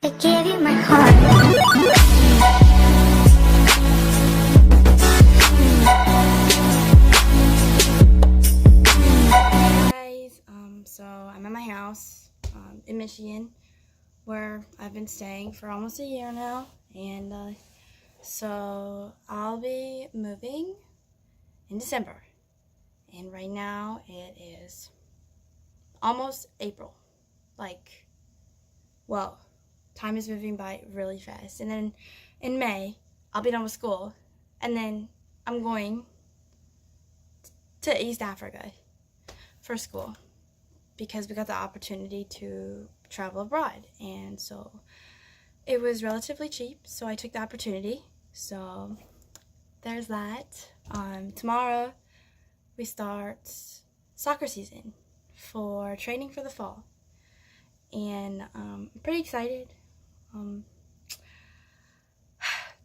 I gave you my heart. Guys, so I'm at my house in Michigan, where I've been staying for almost a year now, and so I'll be moving in December, and right now it is almost April. Like, well, time is moving by really fast, and then in May I'll be done with school, and then I'm going to East Africa for school because we got the opportunity to travel abroad, and so it was relatively cheap, so I took the opportunity. So there's that. Tomorrow we start soccer season for training for the fall, and I'm pretty excited.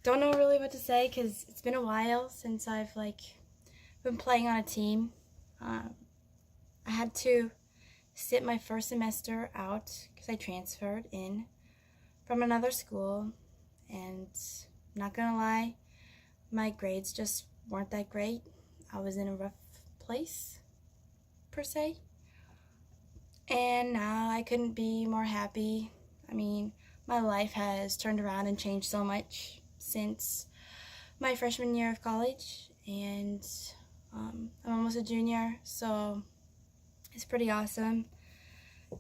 Don't know really what to say because it's been a while since I've been playing on a team. I had to sit my first semester out because I transferred in from another school, and not gonna lie, my grades just weren't that great. I was in a rough place, per se, and now I couldn't be more happy. I mean, my life has turned around and changed so much since my freshman year of college, and I'm almost a junior, so it's pretty awesome.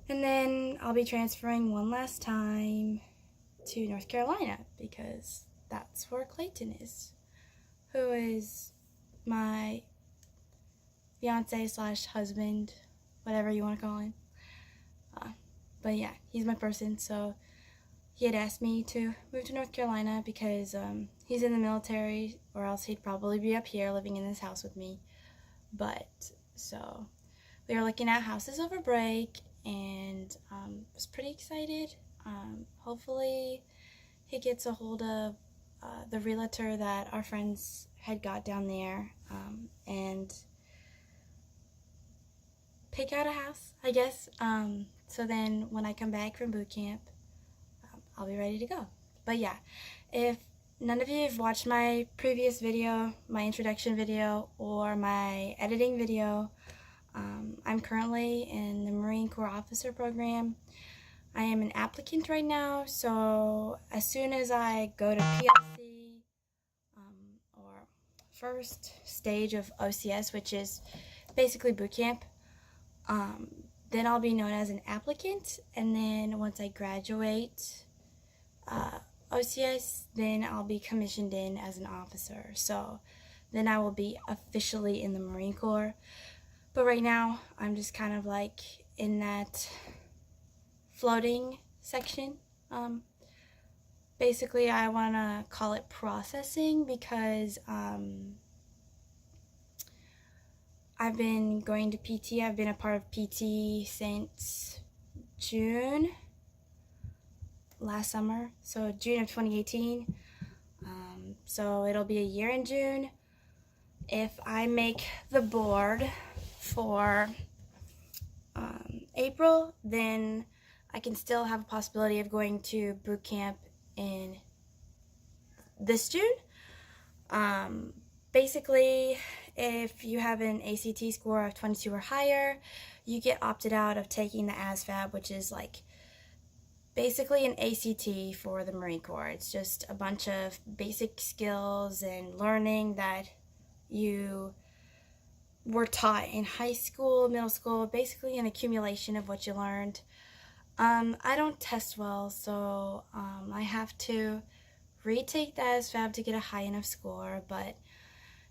And then I'll be transferring one last time to North Carolina because that's where Clayton is, who is my fiance slash husband, whatever you want to call him. But yeah, he's my person, so he had asked me to move to North Carolina because he's in the military, or else he'd probably be up here living in this house with me. But so we were looking at houses over break, and was pretty excited. Hopefully he gets a hold of the realtor that our friends had got down there, and pick out a house, I guess. So then when I come back from boot camp, I'll be ready to go. But yeah, if none of you have watched my previous video, my introduction video, or my editing video, I'm currently in the Marine Corps Officer Program. I am an applicant right now, so as soon as I go to PLC, or first stage of OCS, which is basically boot camp, then I'll be known as an applicant, and then once I graduate OCS, then I'll be commissioned in as an officer. So then I will be officially in the Marine Corps. But right now, I'm just kind of like in that floating section. Basically, I want to call it processing because I've been going to PT. I've been a part of PT since June last summer, so June of 2018. So it'll be a year in June. If I make the board for April, then I can still have a possibility of going to boot camp in this June. Basically, if you have an ACT score of 22 or higher, you get opted out of taking the ASVAB, which is like basically an ACT for the Marine Corps. It's just a bunch of basic skills and learning that you were taught in high school, middle school, basically an accumulation of what you learned. I don't test well, so I have to retake the ASVAB to get a high enough score, but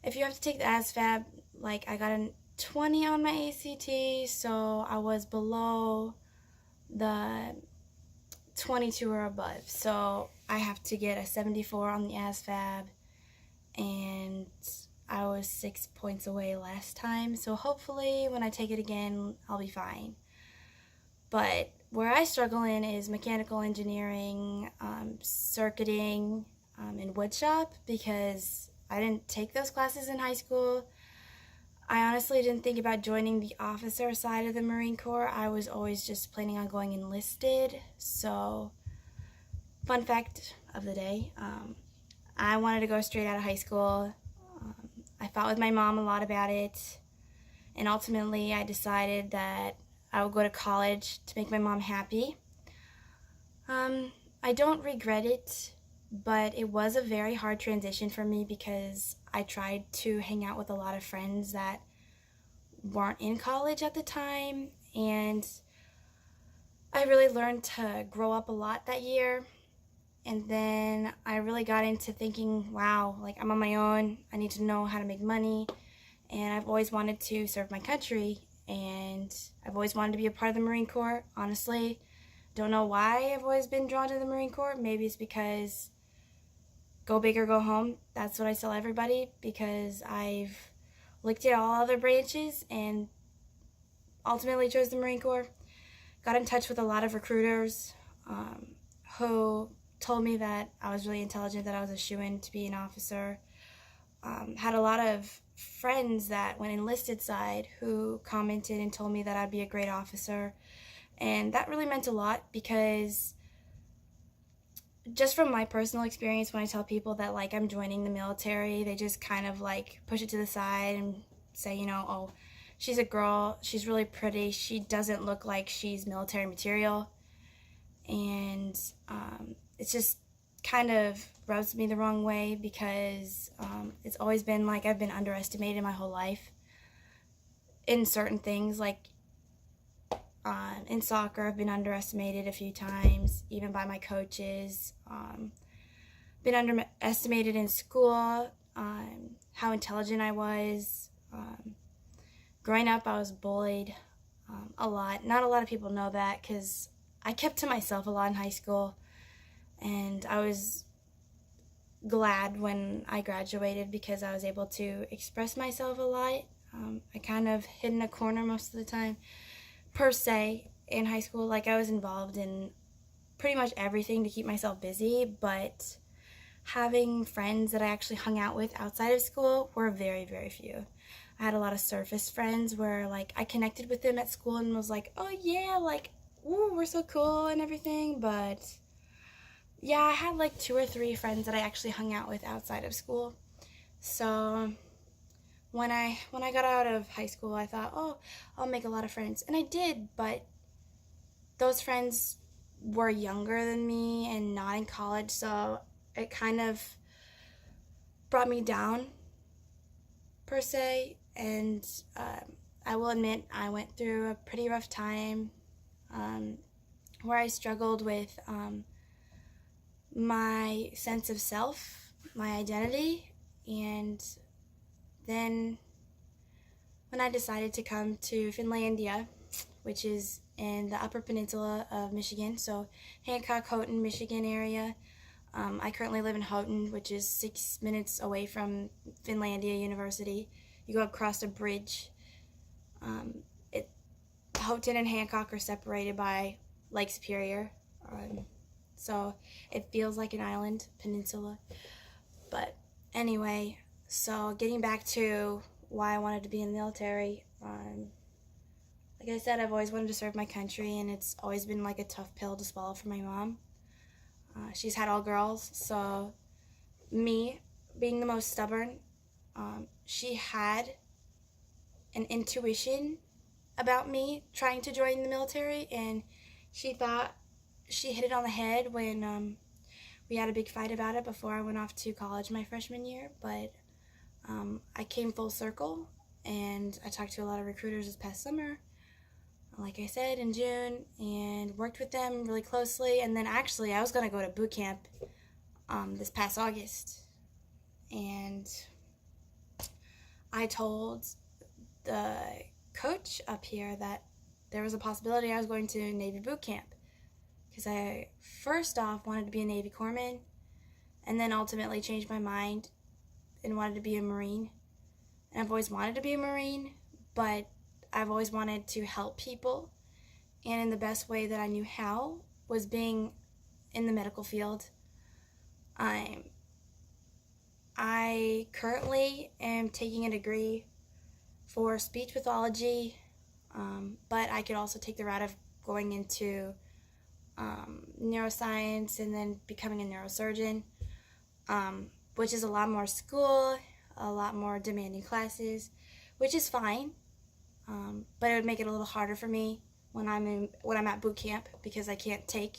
if you have to take the ASVAB, like I got a 20 on my ACT, so I was below the 22 or above, so I have to get a 74 on the ASVAB, and I was 6 points away last time, so hopefully when I take it again, I'll be fine. But where I struggle in is mechanical engineering, circuiting, and woodshop, because I didn't take those classes in high school. I honestly didn't think about joining the officer side of the Marine Corps. I was always just planning on going enlisted, so fun fact of the day, I wanted to go straight out of high school. I fought with my mom a lot about it, and ultimately I decided that I would go to college to make my mom happy. I don't regret it, but it was a very hard transition for me because I tried to hang out with a lot of friends that weren't in college at the time, and I really learned to grow up a lot that year. And then I really got into thinking, wow, like I'm on my own, I need to know how to make money, and I've always wanted to serve my country, and I've always wanted to be a part of the Marine Corps. Honestly, don't know why I've always been drawn to the Marine Corps. Maybe it's because go big or go home. That's what I tell everybody, because I've looked at all other branches and ultimately chose the Marine Corps. Got in touch with a lot of recruiters who told me that I was really intelligent, that I was a shoo-in to be an officer. Had a lot of friends that went enlisted side who commented and told me that I'd be a great officer. And that really meant a lot, because just from my personal experience, when I tell people that like I'm joining the military, they just kind of like push it to the side and say, you know, oh, she's a girl, she's really pretty, she doesn't look like she's military material. And it's just kind of rubs me the wrong way, because it's always been like I've been underestimated my whole life in certain things. Like in soccer, I've been underestimated a few times, even by my coaches. Been underestimated in school, how intelligent I was. Growing up, I was bullied a lot. Not a lot of people know that, because I kept to myself a lot in high school, and I was glad when I graduated because I was able to express myself a lot. I kind of hid in a corner most of the time, per se, in high school. Like, I was involved in pretty much everything to keep myself busy, but having friends that I actually hung out with outside of school were very, very few. I had a lot of surface friends where, like, I connected with them at school and was like, oh yeah, like, ooh, we're so cool and everything, but yeah, I had like 2 or 3 friends that I actually hung out with outside of school. So when I got out of high school, I thought, oh, I'll make a lot of friends, and I did, but those friends were younger than me and not in college, so it kind of brought me down, per se. And I will admit I went through a pretty rough time where I struggled with my sense of self, my identity. And then when I decided to come to Finlandia, which is in the Upper Peninsula of Michigan, so Hancock, Houghton, Michigan area. I currently live in Houghton, which is 6 minutes away from Finlandia University. You go across a bridge. Houghton and Hancock are separated by Lake Superior. So it feels like an island, peninsula. But anyway, so getting back to why I wanted to be in the military. Like I said, I've always wanted to serve my country, and it's always been like a tough pill to swallow for my mom. She's had all girls, so me being the most stubborn, she had an intuition about me trying to join the military, and she thought she hit it on the head when we had a big fight about it before I went off to college my freshman year. But I came full circle, and I talked to a lot of recruiters this past summer, like I said, in June, and worked with them really closely. And then actually I was going to go to boot camp this past August, and I told the coach up here that there was a possibility I was going to Navy boot camp, because I first off wanted to be a Navy corpsman, and then ultimately changed my mind and wanted to be a Marine. And I've always wanted to be a Marine, but I've always wanted to help people, and in the best way that I knew how was being in the medical field. I currently am taking a degree for speech pathology, but I could also take the route of going into neuroscience and then becoming a neurosurgeon, which is a lot more school, a lot more demanding classes, which is fine. But it would make it a little harder for me when I'm at boot camp because I can't take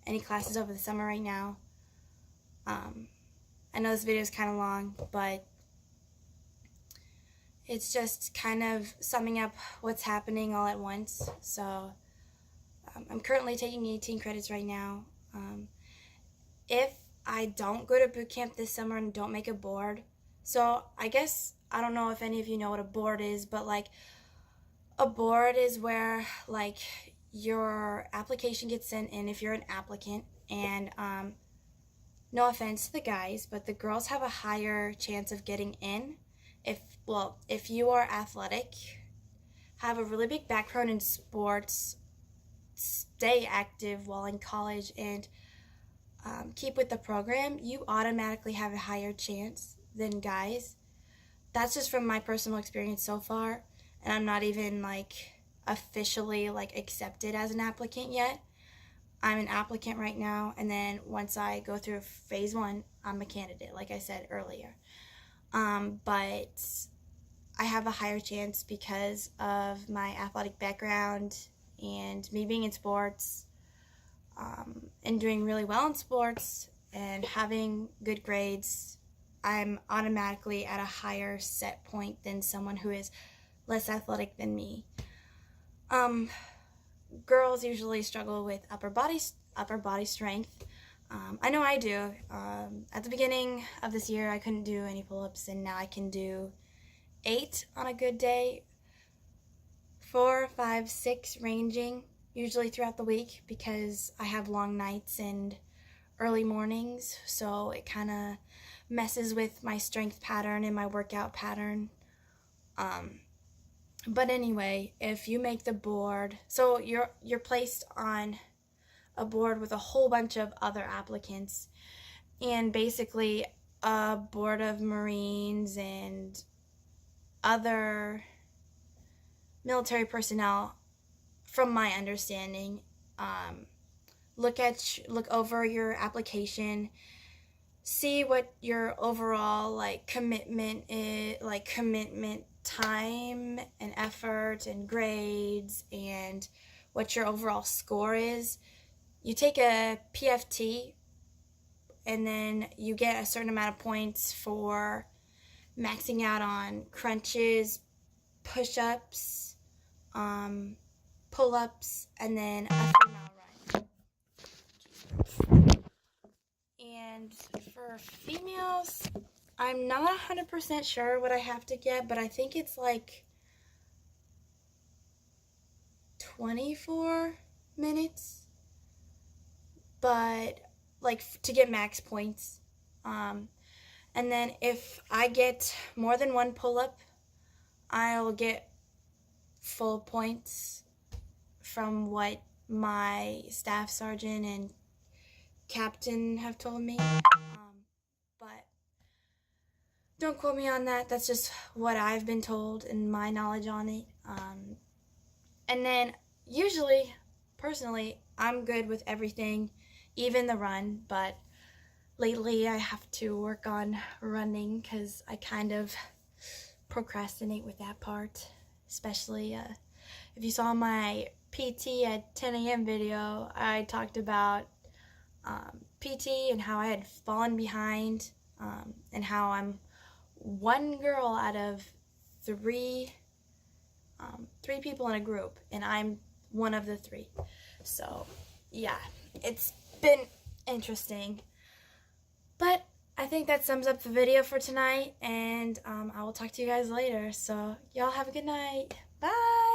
any classes over the summer right now. I know this video is kind of long, but it's just kind of summing up what's happening all at once. So I'm currently taking 18 credits right now. If I don't go to boot camp this summer and don't make a board, so I guess, I don't know if any of you know what a board is, but like a board is where like your application gets sent in if you're an applicant, and no offense to the guys, but the girls have a higher chance of getting in if you are athletic, have a really big background in sports, stay active while in college, and keep with the program, you automatically have a higher chance than guys. That's just from my personal experience so far, and I'm not even like officially like accepted as an applicant yet. I'm an applicant right now, and then once I go through phase 1, I'm a candidate, like I said earlier. But I have a higher chance because of my athletic background and me being in sports, and doing really well in sports and having good grades. I'm automatically at a higher set point than someone who is less athletic than me. Girls usually struggle with upper body strength. I know I do. At the beginning of this year, I couldn't do any pull-ups, and now I can do 8 on a good day, 4, 5, 6 ranging, usually throughout the week because I have long nights and early mornings, so it kind of messes with my strength pattern and my workout pattern. But anyway, if you make the board, so you're placed on a board with a whole bunch of other applicants, and basically a board of Marines and other military personnel, from my understanding, look over your application, see what your overall like commitment time and effort and grades, and what your overall score is. You take a PFT, and then you get a certain amount of points for maxing out on crunches, push-ups, pull-ups, and then a 3-mile run. And for females, I'm not 100% sure what I have to get, but I think it's like 24 minutes, but like to get max points. And then if I get more than 1 pull-up, I'll get full points from what my staff sergeant and captain have told me. But don't quote me on that. That's just what I've been told and my knowledge on it. And then usually, personally, I'm good with everything, even the run, but lately I have to work on running because I kind of procrastinate with that part, especially if you saw my PT at 10 a.m. video, I talked about PT and how I had fallen behind, and how I'm one girl out of three people in a group, and I'm one of the 3. So yeah, it's been interesting, but I think that sums up the video for tonight, and I will talk to you guys later. So y'all have a good night. Bye.